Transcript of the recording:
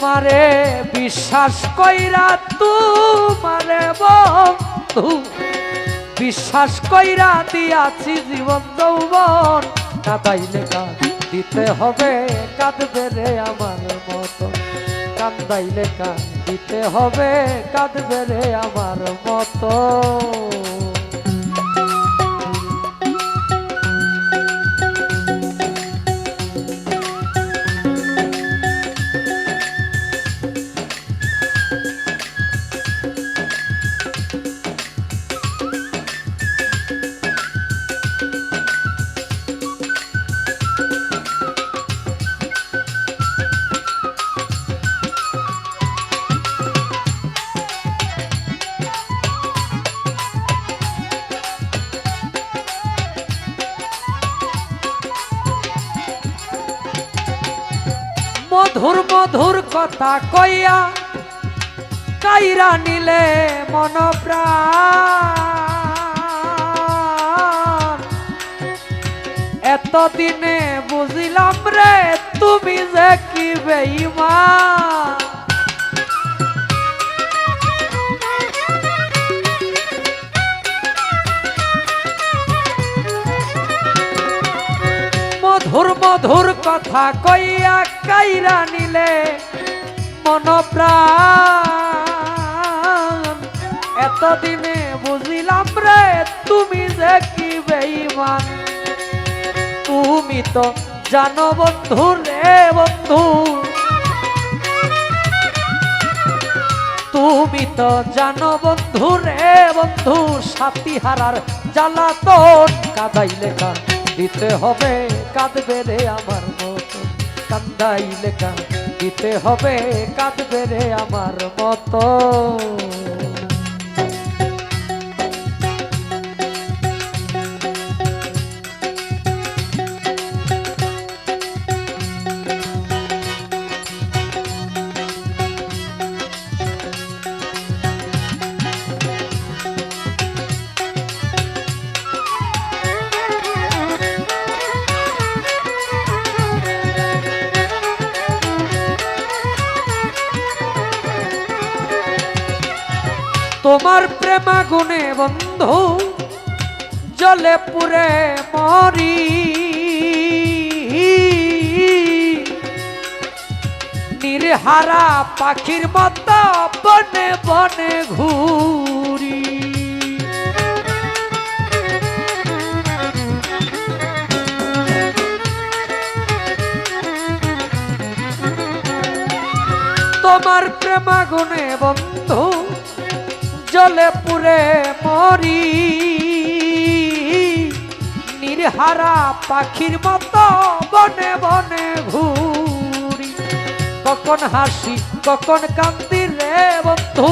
তোমারে বিশ্বাস কইরা তোমারে বন্ধু বিশ্বাস কইরা দিয়াছি জীবন যৌবন কাঁদাইলে দিতে হবে কাঁদবে রে আমার মতো কান্দাইলে দিতে হবে কাঁদবে রে আমার মতো মধুর মধুর কথা কইয়া কাইরা নিলে মন প্রাণ এতদিনে বুঝিলাম রে তুমি যে কি বেঈমান মধুর মধুর কথা কইয়া কাইরা নিলে মন প্রাণ এতদিনে বুঝিলাম রে তুমি যে কি বেঈমান তুমি তো জানো বন্ধু রে বন্ধু তুমি তো জানো বন্ধু রে বন্ধু সাথী হারার জ্বালাতন কাঁদাইলে দিতে হবে কাঁদবে রে আমার মতো কান্দাইলে দিতে হবে কাঁদবে রে আমার মতো তোমার প্রেমাগুনে বন্ধু জলে পুরে মরি নির্হারা পাখির মতো বনে বনে ঘুরি তোমার প্রেমাগুনে বন্ধু জলে পুরে মরি নির্হারা পাখির মতো বনে বনে ঘুরি কখন হাসি কখন কান্দি রে বন্ধু